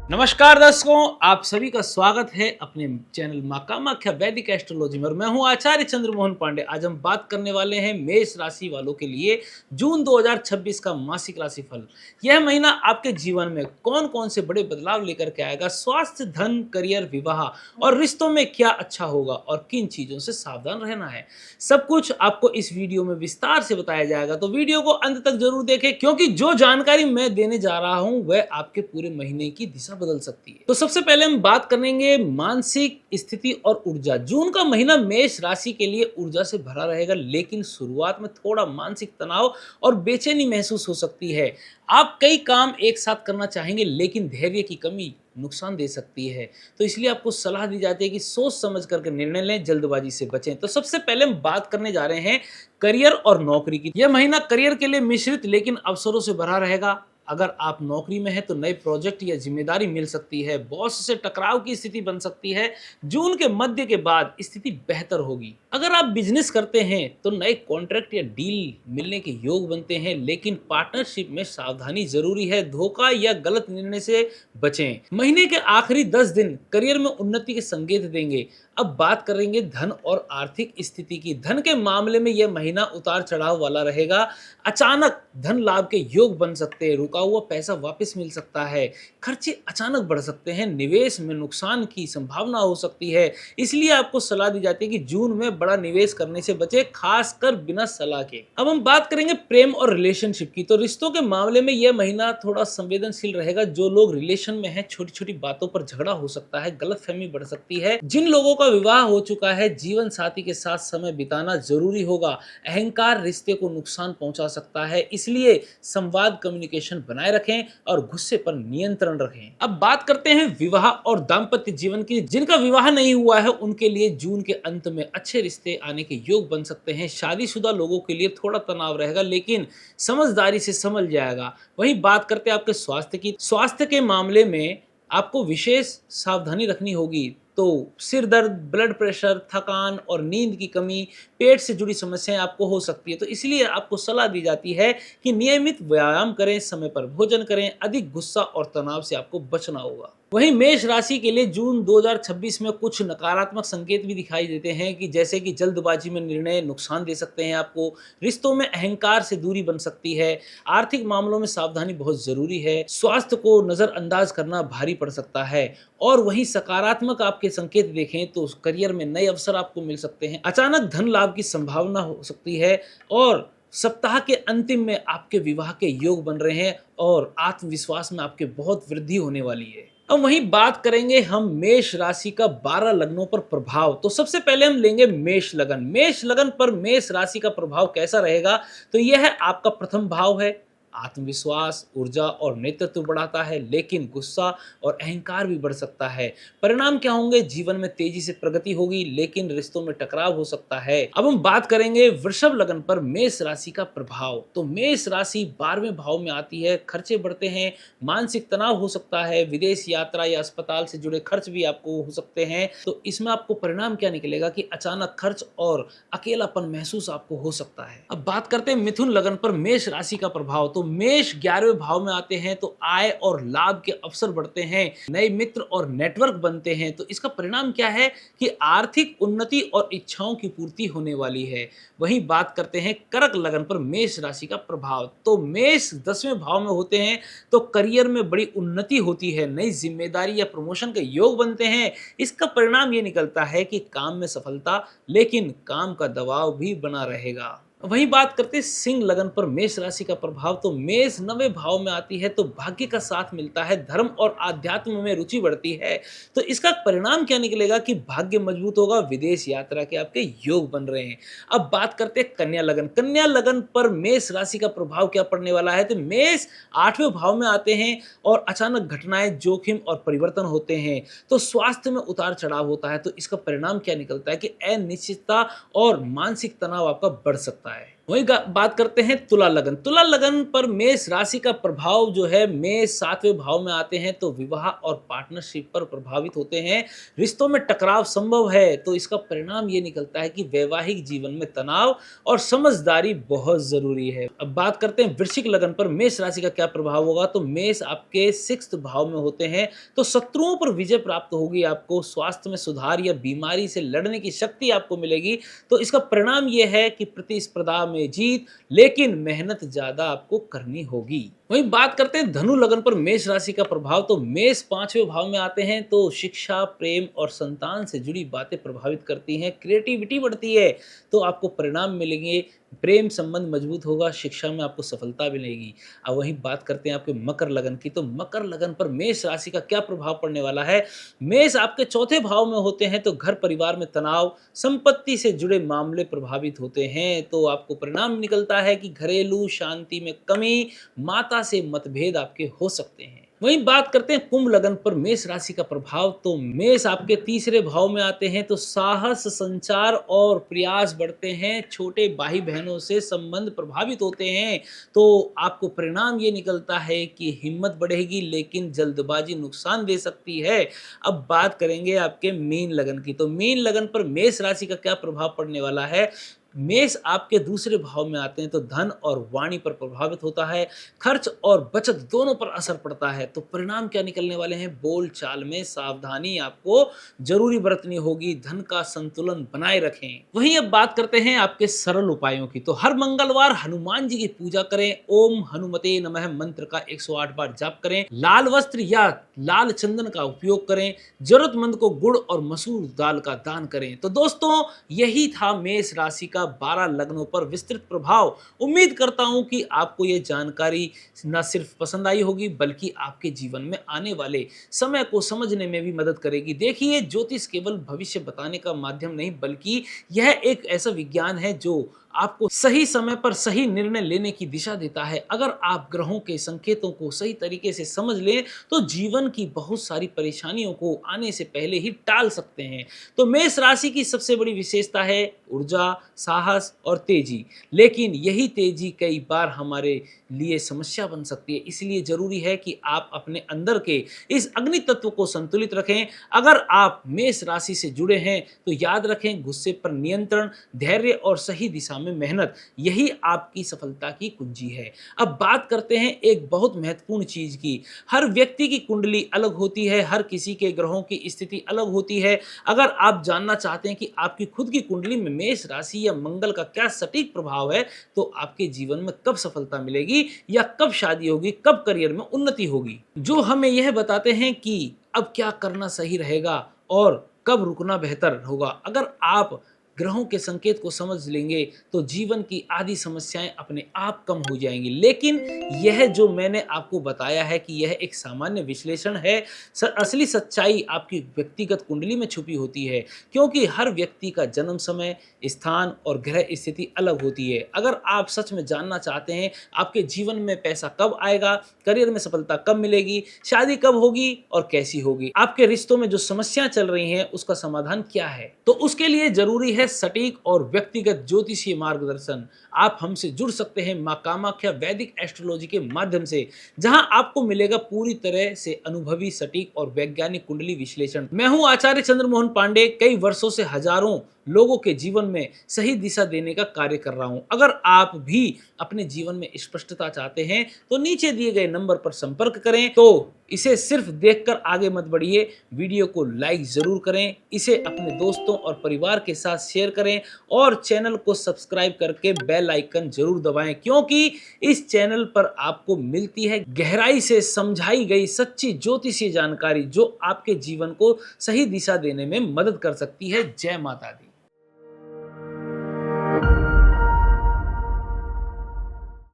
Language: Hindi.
नमस्कार दर्शकों, आप सभी का स्वागत है अपने चैनल मां कामाख्या वैदिक एस्ट्रोलॉजी में। और मैं हूं आचार्य चंद्रमोहन पांडे। आज हम बात करने वाले हैं मेष राशि वालों के लिए जून 2026 का मासिक राशिफल। यह महीना आपके जीवन में कौन कौन से बड़े बदलाव लेकर के आएगा, स्वास्थ्य, धन, करियर, विवाह और रिश्तों में क्या अच्छा होगा और किन चीजों से सावधान रहना है, सब कुछ आपको इस वीडियो में विस्तार से बताया जाएगा। तो वीडियो को अंत तक जरूर देखें, क्योंकि जो जानकारी मैं देने जा रहा हूं वह आपके पूरे महीने की दिशा बदल सकती है। तो सबसे पहले हम बात करेंगे मानसिक स्थिति और ऊर्जा। जून का महीना मेष राशि के लिए ऊर्जा से भरा रहेगा, लेकिन शुरुआत में थोड़ा मानसिक तनाव और बेचैनी महसूस हो सकती है। आप कई काम एक साथ करना चाहेंगे, लेकिन धैर्य की कमी नुकसान दे सकती है। तो इसलिए आपको सलाह दी जाती है कि सोच समझ करके निर्णय लें, जल्दबाजी से बचें। तो सबसे पहले हम बात करने जा रहे हैं करियर और नौकरी की। यह महीना करियर के लिए मिश्रित लेकिन अवसरों से भरा रहेगा। अगर आप नौकरी में हैं तो नए प्रोजेक्ट या जिम्मेदारी मिल सकती है। बॉस से टकराव की स्थिति बन सकती है। जून के मध्य के बाद स्थिति बेहतर होगी। अगर आप बिजनेस करते हैं तो नए कॉन्ट्रैक्ट या डील मिलने के योग बनते हैं, लेकिन पार्टनरशिप में सावधानी जरूरी है। धोखा या गलत निर्णय से बचें। महीने के आखिरी 10 दिन करियर में उन्नति के संकेत देंगे। अब बात करेंगे धन और आर्थिक स्थिति की। धन के मामले में यह महीना उतार चढ़ाव वाला रहेगा। अचानक धन लाभ के योग बन सकते हैं। रुका हुआ पैसा वापस मिल सकता है। खर्चे अचानक बढ़ सकते हैं। निवेश में नुकसान की संभावना हो सकती है। इसलिए आपको सलाह दी जाती है कि जून में बड़ा निवेश करने से बचे, खासकर बिना सलाह के। अब हम बात करेंगे प्रेम और रिलेशनशिप की। तो रिश्तों के मामले में यह महीना थोड़ा संवेदनशील रहेगा। जो लोग रिलेशन में हैं, छोटी छोटी बातों पर झगड़ा हो सकता है, गलतफहमी बढ़ सकती है। जिन लोगों का विवाह हो चुका है, जीवन साथी के साथ समय बिताना जरूरी होगा। अहंकार रिश्ते को नुकसान पहुंचा सकता है, इसलिए संवाद, कम्युनिकेशन बनाए रखें और गुस्से पर नियंत्रण रखें। अब बात करते हैं विवाह और दाम्पत्य जीवन की। जिनका विवाह नहीं हुआ है उनके लिए जून के अंत में अच्छे रिश्ते आने के योग बन सकते हैं। शादीशुदा लोगों के लिए थोड़ा तनाव रहेगा, लेकिन समझदारी से संभल जाएगा। वहीं बात करते हैं आपके स्वास्थ्य की। स्वास्थ्य के मामले में आपको विशेष सावधानी रखनी होगी। तो सिर दर्द, ब्लड प्रेशर, थकान और नींद की कमी, पेट से जुड़ी समस्याएं आपको हो सकती है। तो इसलिए आपको सलाह दी जाती है कि नियमित व्यायाम करें, समय पर भोजन करें। अधिक गुस्सा और तनाव से आपको बचना होगा। वहीं मेष राशि के लिए जून 2026 में कुछ नकारात्मक संकेत भी दिखाई देते हैं, कि जैसे कि जल्दबाजी में निर्णय नुकसान दे सकते हैं आपको। रिश्तों में अहंकार से दूरी बन सकती है। आर्थिक मामलों में सावधानी बहुत जरूरी है। स्वास्थ्य को नजरअंदाज करना भारी पड़ सकता है। और वहीं सकारात्मक आपके संकेत देखें तो करियर में नए अवसर आपको मिल सकते हैं। अचानक धन लाभ की संभावना हो सकती है। और सप्ताह के अंतिम में आपके विवाह के योग बन रहे हैं और आत्मविश्वास में आपके बहुत वृद्धि होने वाली है। अब वहीं बात करेंगे हम मेष राशि का 12 लग्नों पर प्रभाव। तो सबसे पहले हम लेंगे मेष लगन। मेष लगन पर मेष राशि का प्रभाव कैसा रहेगा? तो यह आपका प्रथम भाव है। आत्मविश्वास, ऊर्जा और नेतृत्व बढ़ाता है, लेकिन गुस्सा और अहंकार भी बढ़ सकता है। परिणाम क्या होंगे? जीवन में तेजी से प्रगति होगी, लेकिन रिश्तों में टकराव हो सकता है। अब हम बात करेंगे वृषभ लगन पर मेष राशि का प्रभाव। तो मेष राशि 12वें भाव में आती है। खर्चे बढ़ते हैं, मानसिक तनाव हो सकता है, विदेश यात्रा या अस्पताल से जुड़े खर्च भी आपको हो सकते हैं। तो इसमें आपको परिणाम क्या निकलेगा कि अचानक खर्च और अकेलापन महसूस आपको हो सकता है। अब बात करते हैं मिथुन लगन पर मेष राशि का प्रभाव। तो मेष 11वें भाव में आते हैं, तो आय और लाभ के अवसर बढ़ते हैं, नए मित्र और नेटवर्क बनते हैं। तो इसका परिणाम क्या है कि आर्थिक उन्नति और इच्छाओं की पूर्ति होने वाली है। वहीं बात करते हैं कर्क लगन पर मेष राशि का प्रभाव। तो मेष 10वें भाव में होते हैं, तो करियर में बड़ी उन्नति होती है, नई जिम्मेदारी या प्रमोशन के योग बनते हैं। इसका परिणाम ये निकलता है कि काम में सफलता, लेकिन काम का दबाव भी बना रहेगा। वहीं बात करते हैं सिंह लगन पर मेष राशि का प्रभाव। तो मेष 9वें भाव में आती है, तो भाग्य का साथ मिलता है, धर्म और आध्यात्म में रुचि बढ़ती है। तो इसका परिणाम क्या निकलेगा कि भाग्य मजबूत होगा, विदेश यात्रा के आपके योग बन रहे हैं। अब बात करते हैं कन्या लगन। कन्या लगन पर मेष राशि का प्रभाव क्या पड़ने वाला है? तो मेष 8वें भाव में आते हैं और अचानक घटनाएं, जोखिम और परिवर्तन होते हैं। तो स्वास्थ्य में उतार चढ़ाव होता है। तो इसका परिणाम क्या निकलता है कि अनिश्चितता और मानसिक तनाव आपका बढ़ सकता है। वही बात करते हैं तुला लगन। तुला लगन पर मेष राशि का प्रभाव जो है, मेष 7वें भाव में आते हैं तो विवाह और पार्टनरशिप पर प्रभावित होते हैं। रिश्तों में टकराव संभव है, तो इसका परिणाम ये निकलता है कि वैवाहिक जीवन में तनाव और समझदारी बहुत ज़रूरी है। अब बात करते हैं वृश्चिक लगन पर मेष राशि का क्या प्रभाव होगा। तो मेष आपके 6th भाव में होते हैं, तो शत्रुओं पर विजय प्राप्त होगी आपको, स्वास्थ्य में सुधार या बीमारी से लड़ने की शक्ति आपको मिलेगी। तो इसका परिणाम ये है कि प्रतिस्पर्धा में जीत, लेकिन मेहनत ज्यादा आपको करनी होगी। वहीं बात करते हैं धनु लगन पर मेष राशि का प्रभाव। तो मेष 5वें भाव में आते हैं, तो शिक्षा, प्रेम और संतान से जुड़ी बातें प्रभावित करती हैं, क्रिएटिविटी बढ़ती है, तो आपको परिणाम मिलेंगे, प्रेम संबंध मजबूत होगा, शिक्षा में आपको सफलता मिलेगी। अब वहीं बात करते हैं आपके मकर लगन की। तो मकर लगन पर मेष राशि का क्या प्रभाव पड़ने वाला है। मेष आपके 4थे भाव में होते हैं, तो घर परिवार में तनाव, संपत्ति से जुड़े मामले प्रभावित होते हैं, तो आपको परिणाम निकलता है कि घरेलू शांति में कमी, माता से मतभेद आपके हो सकते हैं। वहीं बात करते हैं कुंभ लगन पर मेष राशि का प्रभाव। तो मेष आपके 3रे भाव में आते हैं, तो साहस, संचार और प्रयास बढ़ते हैं, छोटे भाई बहनों से संबंध प्रभावित होते हैं, तो आपको परिणाम ये निकलता है कि हिम्मत बढ़ेगी, लेकिन जल्दबाजी नुकसान दे सकती है। अब बात करेंगे आपके मीन लगन की। तो मीन लगन पर मेष राशि का क्या प्रभाव पड़ने वाला है। मेष आपके 2रे भाव में आते हैं, तो धन और वाणी पर प्रभावित होता है, खर्च और बचत दोनों पर असर पड़ता है, तो परिणाम क्या निकलने वाले हैं। बोल चाल में सावधानी आपको जरूरी बरतनी होगी, धन का संतुलन बनाए रखें। वहीं अब बात करते हैं आपके सरल उपायों की। तो हर मंगलवार हनुमान जी की पूजा करें, ओम हनुमते नमः मंत्र का 108 बार जाप करें, लाल वस्त्र या लाल चंदन का उपयोग करें, जरूरतमंद को गुड़ और मसूर दाल का दान करें। तो दोस्तों, यही था मेष राशि का 12 लग्नों पर विस्तृत प्रभाव। उम्मीद करता हूं कि आपको ये जानकारी न सिर्फ पसंद आई होगी, बल्कि आपके जीवन में आने वाले समय को समझने में भी मदद करेगी। देखिए, ज्योतिष केवल भविष्य बताने का माध्यम नहीं, बल्कि यह एक ऐसा विज्ञान है जो आपको सही समय पर सही निर्णय लेने की दिशा देता है। अगर आप ग्रहों के संकेतों को सही तरीके से समझ लें, तो जीवन की बहुत सारी परेशानियों को आने से पहले ही टाल सकते हैं। तो मेष राशि की सबसे बड़ी विशेषता है ऊर्जा, साहस और तेजी, लेकिन यही तेजी कई बार हमारे लिए समस्या बन सकती है। इसलिए जरूरी है कि आप अपने अंदर के इस अग्नि तत्व को संतुलित रखें। अगर आप मेष राशि से जुड़े हैं, तो याद रखें, गुस्से पर नियंत्रण, धैर्य और सही दिशा में मेहनत, यही आपकी सफलता की कुंजी है। अब बात करते हैं एक बहुत महत्वपूर्ण चीज की। हर व्यक्ति की कुंडली अलग होती है, हर किसी के ग्रहों की स्थिति अलग होती है। अगर आप जानना चाहते हैं कि आपकी खुद की कुंडली में मेष राशि या मंगल का क्या सटीक प्रभाव है, तो आपके जीवन में कब सफलता मिलेगी या कब शादी होगी, कब करियर में उन्नति होगी, जो हमें यह बताते हैं कि अब क्या करना सही रहेगा और कब रुकना बेहतर होगा। अगर आप ग्रहों के संकेत को समझ लेंगे, तो जीवन की आधी समस्याएं अपने आप कम हो जाएंगी। लेकिन यह जो मैंने आपको बताया है कि यह एक सामान्य विश्लेषण है, असली सच्चाई आपकी व्यक्तिगत कुंडली में छुपी होती है, क्योंकि हर व्यक्ति का जन्म समय, स्थान और ग्रह स्थिति अलग होती है। अगर आप सच में जानना चाहते हैं आपके जीवन में पैसा कब आएगा, करियर में सफलता कब मिलेगी, शादी कब होगी और कैसी होगी, आपके रिश्तों में जो समस्याएं चल रही हैं उसका समाधान क्या है, तो उसके लिए जरूरी है सटीक और व्यक्तिगत ज्योतिषीय मार्गदर्शन। आप हमसे जुड़ सकते हैं मां कामाख्या वैदिक एस्ट्रोलॉजी के माध्यम से, जहां आपको मिलेगा पूरी तरह से अनुभवी, सटीक और वैज्ञानिक कुंडली विश्लेषण। मैं हूं आचार्य चंद्रमोहन पांडे, कई वर्षों से हजारों लोगों के जीवन में सही दिशा देने का कार्य कर रहा हूं। अगर आप भी अपने जीवन में स्पष्टता चाहते हैं, तो नीचे दिए गए नंबर पर संपर्क करें। तो इसे सिर्फ देखकर आगे मत बढ़िए, वीडियो को लाइक जरूर करें, इसे अपने दोस्तों और परिवार के साथ शेयर करें और चैनल को सब्सक्राइब करके बेल आइकन जरूर दबाएं, क्योंकि इस चैनल पर आपको मिलती है गहराई से समझाई गई सच्ची ज्योतिषीय जानकारी, जो आपके जीवन को सही दिशा देने में मदद कर सकती है। जय माता दी।